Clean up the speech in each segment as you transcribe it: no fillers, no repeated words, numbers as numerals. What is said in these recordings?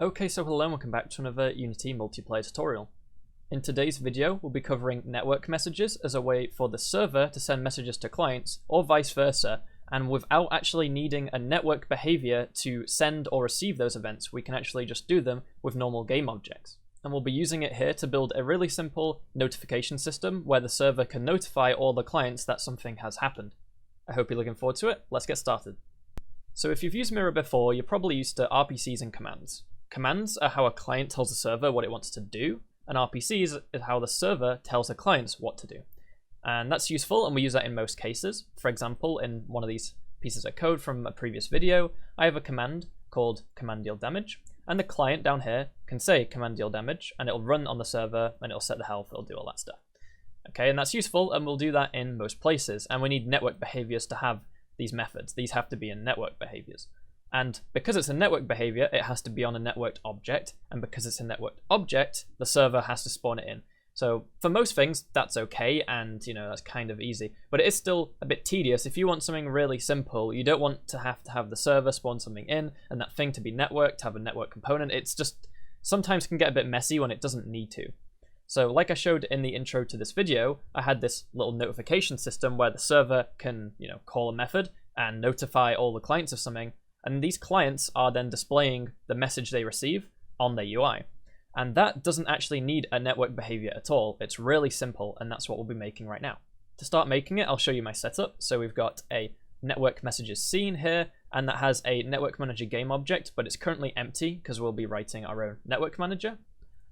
Okay, so hello and welcome back to another Unity multiplayer tutorial. In today's video, we'll be covering network messages as a way for the server to send messages to clients, or vice versa, and without actually needing a network behavior to send or receive those events, we can actually just do them with normal game objects. And we'll be using it here to build a really simple notification system where the server can notify all the clients that something has happened. I hope you're looking forward to it. Let's get started. So if you've used Mirror before, you're probably used to RPCs and commands. Commands are how a client tells the server what it wants to do, and RPCs is how the server tells the clients what to do. And that's useful, and we use that in most cases. For example, in one of these pieces of code from a previous video, I have a command called command deal damage, and the client down here can say command deal damage, and it'll run on the server, and it'll set the health, it'll do all that stuff. Okay, and that's useful, and we'll do that in most places, and we need network behaviors to have these methods. These have to be in network behaviors. And because it's a network behavior, it has to be on a networked object. And because it's a networked object, the server has to spawn it in. So for most things, that's okay. And that's kind of easy, but it is still a bit tedious. If you want something really simple, you don't want to have the server spawn something in and that thing to be networked, to have a network component. It's just sometimes can get a bit messy when it doesn't need to. So like I showed in the intro to this video, I had this little notification system where the server can, call a method and notify all the clients of something. And these clients are then displaying the message they receive on their UI. And that doesn't actually need a network behavior at all. It's really simple, and that's what we'll be making right now. To start making it, I'll show you my setup. So we've got a network messages scene here, and that has a network manager game object, but it's currently empty because we'll be writing our own network manager.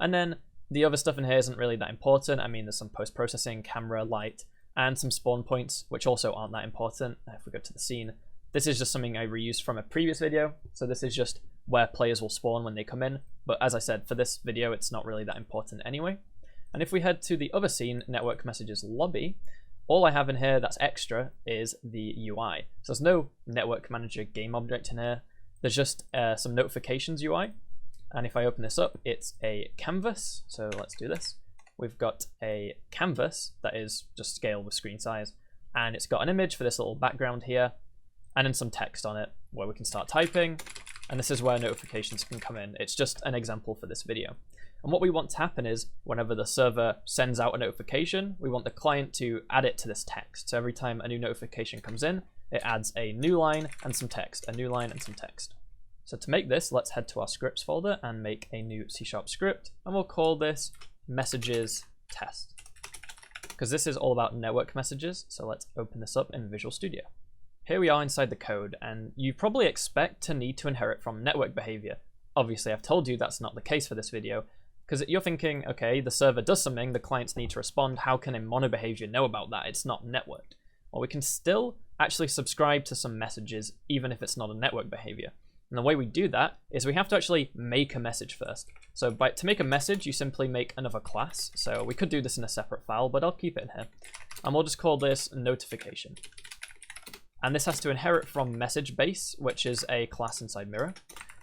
And then the other stuff in here isn't really that important. I mean, there's some post-processing, camera, light, and some spawn points, which also aren't that important. If we go to the scene, this is just something I reused from a previous video, so this is just where players will spawn when they come in, but as I said, for this video it's not really that important anyway. And if we head to the other scene, network messages lobby, all I have in here that's extra is the UI. So there's no network manager game object in here, there's just some notifications UI, and if I open this up, it's a canvas, so let's do this. We've got a canvas that is just scale with screen size, and it's got an image for this little background here, and then some text on it where we can start typing, and this is where notifications can come in. It's just an example for this video. And what we want to happen is whenever the server sends out a notification, we want the client to add it to this text. So every time a new notification comes in, it adds a new line and some text, a new line and some text. So to make this, let's head to our scripts folder and make a new C# script, and we'll call this messages test, because this is all about network messages. So let's open this up in Visual Studio. Here we are inside the code, and you probably expect to need to inherit from network behavior. Obviously, I've told you that's not the case for this video, because you're thinking, okay, the server does something, the clients need to respond, how can a mono behavior know about that? It's not networked. Well, we can still actually subscribe to some messages, even if it's not a network behavior. And the way we do that is we have to actually make a message first. So to make a message, you simply make another class. So we could do this in a separate file, but I'll keep it in here. And we'll just call this notification. And this has to inherit from message base, which is a class inside Mirror.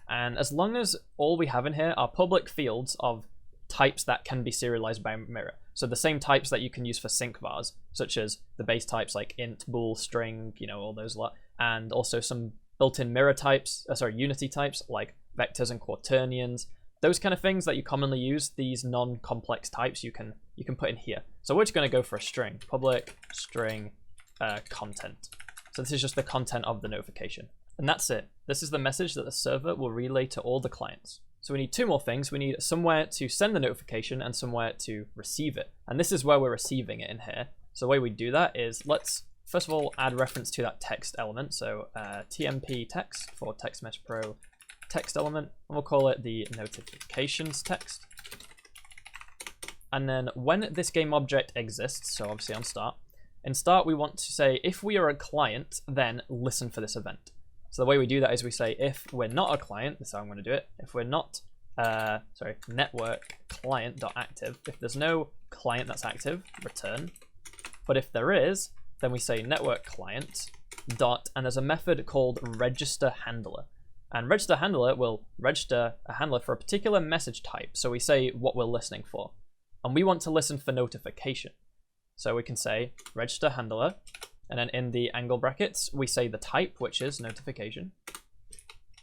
And as long as all we have in here are public fields of types that can be serialized by Mirror, so the same types that you can use for sync vars, such as the base types like int, bool, string, all those lot, and also some built-in Mirror types, Unity types like vectors and quaternions, those kind of things that you commonly use. These non-complex types you can put in here. So we're just going to go for a string, public string content. So this is just the content of the notification. And that's it. This is the message that the server will relay to all the clients. So we need two more things. We need somewhere to send the notification and somewhere to receive it. And this is where we're receiving it in here. So the way we do that is let's first of all add reference to that text element. So tmp text for text mesh pro text element, and we'll call it the notifications text. And then when this game object exists, so obviously on start, in start, we want to say, if we are a client, then listen for this event. So the way we do that is we say, if we're not a client, this is how I'm going to do it. If we're not, network client.active, if there's no client that's active, return. But if there is, then we say network client dot, and there's a method called register handler. And register handler will register a handler for a particular message type. So we say what we're listening for. And we want to listen for notification. So we can say register handler, and then in the angle brackets, we say the type, which is notification.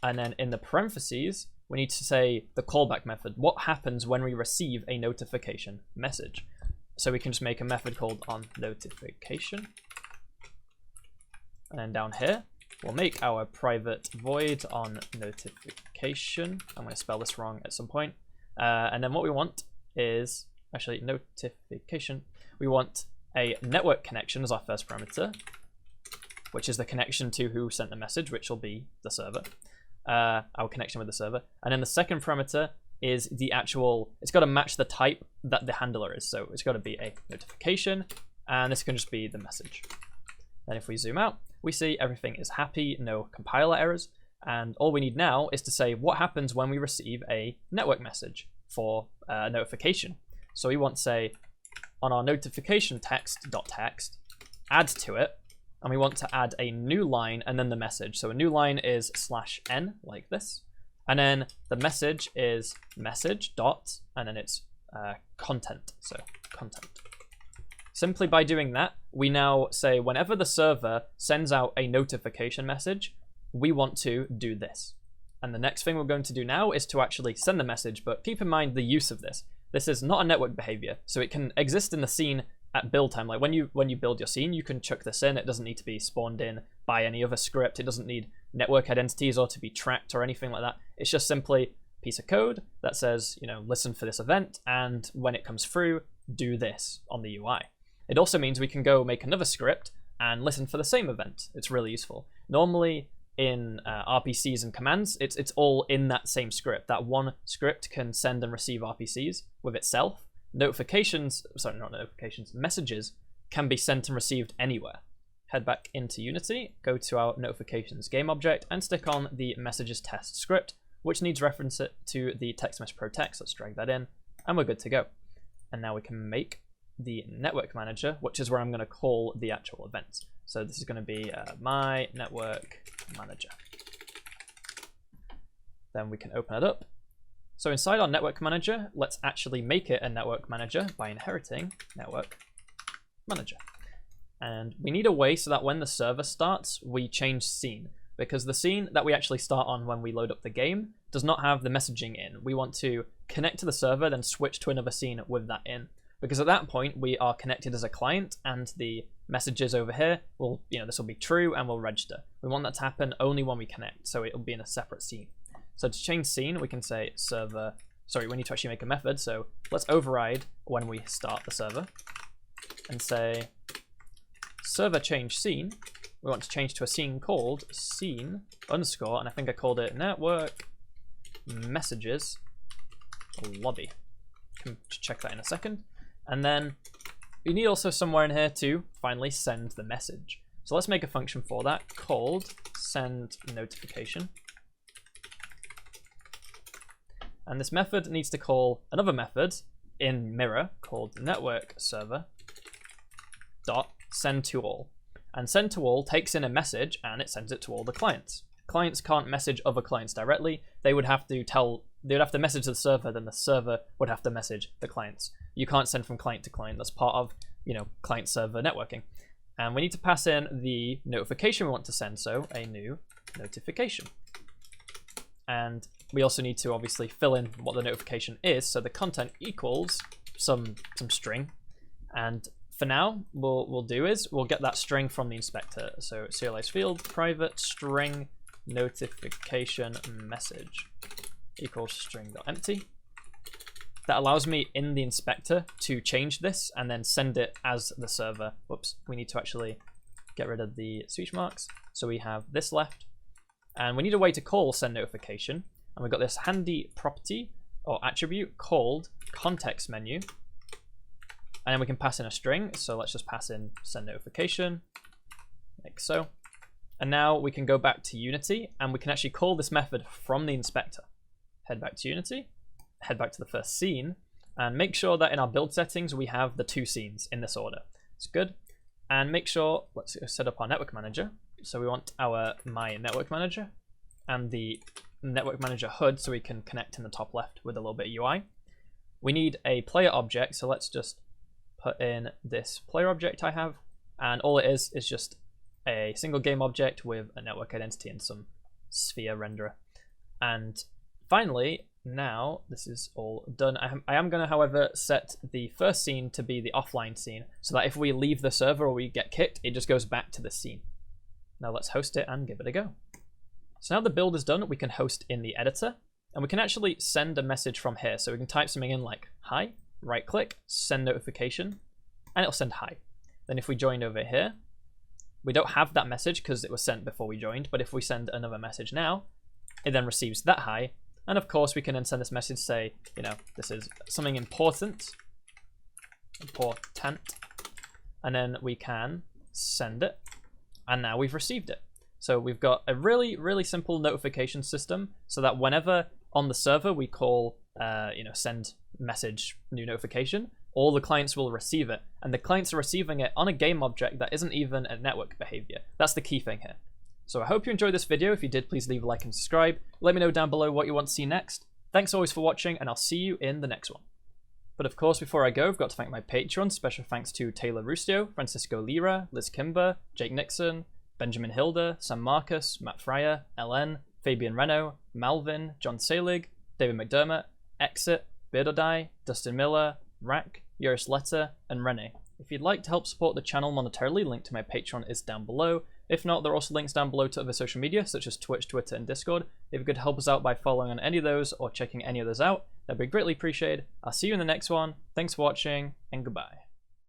And then in the parentheses, we need to say the callback method. What happens when we receive a notification message? So we can just make a method called onNotification. And then down here, we'll make our private void onNotification. I'm going to spell this wrong at some point. And then what we want is, actually, notification. We want a network connection as our first parameter, which is the connection to who sent the message, which will be the server, our connection with the server. And then the second parameter is the actual, it's got to match the type that the handler is. So it's got to be a notification, and this can just be the message. Then if we zoom out, we see everything is happy, no compiler errors. And all we need now is to say what happens when we receive a network message for a notification. So we want to say on our notification text.text, add to it, and we want to add a new line and then the message. So a new line is /n, like this. And then the message is message dot, and then it's content, so content. Simply by doing that, we now say whenever the server sends out a notification message, we want to do this. And the next thing we're going to do now is to actually send the message, but keep in mind the use of this. This is not a network behavior, so it can exist in the scene at build time. Like when you build your scene, you can chuck this in. It doesn't need to be spawned in by any other script. It doesn't need network identities or to be tracked or anything like that. It's just simply a piece of code that says, you know, listen for this event, and when it comes through, do this on the UI. It also means we can go make another script and listen for the same event. It's really useful. Normally in RPCs and commands, it's all in that same script. That one script can send and receive RPCs with itself. Notifications, sorry, not notifications, messages can be sent and received anywhere. Head back into Unity, go to our notifications game object, and stick on the messages test script, which needs reference it to the text mesh pro text. Let's drag that in, and we're good to go. And now we can make the network manager, which is where I'm going to call the actual event. So this is going to be my network manager. Then we can open it up. So inside our network manager, let's actually make it a network manager by inheriting network manager. And we need a way so that when the server starts, we change scene, because the scene that we actually start on when we load up the game does not have the messaging in. We want to connect to the server, then switch to another scene with that in. Because at that point, we are connected as a client, and the messages over here will, this will be true and will register. We want that to happen only when we connect, so it'll be in a separate scene. So to change scene, we can say server, sorry, we need to actually make a method. So let's override when we start the server and say server change scene. We want to change to a scene called scene underscore, and I think I called it network messages lobby. Can check that in a second. And then we need also somewhere in here to finally send the message. So let's make a function for that called send notification. And this method needs to call another method in mirror called network server dot send to all. And send to all takes in a message and it sends it to all the clients. Clients can't message other clients directly. They would have to message the server, then the server would have to message the clients. You can't send from client to client. That's part of, client server networking. And we need to pass in the notification we want to send, so a new notification. And we also need to obviously fill in what the notification is, so the content equals some string. And for now, we'll do is we'll get that string from the inspector. So serialize field private string notification message equals string.empty. That allows me in the inspector to change this and then send it as the server. Whoops, we need to actually get rid of the speech marks. So we have this left, and we need a way to call send notification. And we've got this handy property or attribute called context menu. And then we can pass in a string. So let's just pass in send notification, like so. And now we can go back to Unity and we can actually call this method from the inspector. Head back to Unity, head back to the first scene, and make sure that in our build settings we have the two scenes in this order. It's good. And make sure, let's set up our network manager. So we want our my network manager and the network manager HUD so we can connect in the top left with a little bit of UI. We need a player object, so let's just put in this player object I have, and all it is just a single game object with a network identity and some sphere renderer. And finally, now this is all done. I am going to, however, set the first scene to be the offline scene so that if we leave the server or we get kicked, it just goes back to the scene. Now let's host it and give it a go. So now the build is done, we can host in the editor, and we can actually send a message from here. So we can type something in like hi, right click, send notification, and it'll send hi. Then if we join over here, we don't have that message because it was sent before we joined, but if we send another message now, it then receives that hi. And of course we can then send this message, say, you know, this is something important, and then we can send it, and now we've received it. So we've got a really, really simple notification system so that whenever on the server we call, you know, send message new notification, all the clients will receive it. And the clients are receiving it on a game object that isn't even a network behavior. That's the key thing here. So I hope you enjoyed this video. If you did, please leave a like and subscribe. Let me know down below what you want to see next. Thanks always for watching, and I'll see you in the next one. But of course, before I go, I've got to thank my Patreon. Special thanks to Taylor Rustio, Francisco Lira, Liz Kimber, Jake Nixon, Benjamin Hilder, Sam Marcus, Matt Fryer, LN, Fabian Reno, Malvin, John Salig, David McDermott, Exit, Beardodie, Dustin Miller, Rack, Yoris Letter, and Rene. If you'd like to help support the channel monetarily, link to my Patreon is down below. If not, there are also links down below to other social media, such as Twitch, Twitter, and Discord. If you could help us out by following on any of those or checking any of those out, that'd be greatly appreciated. I'll see you in the next one. Thanks for watching, and goodbye.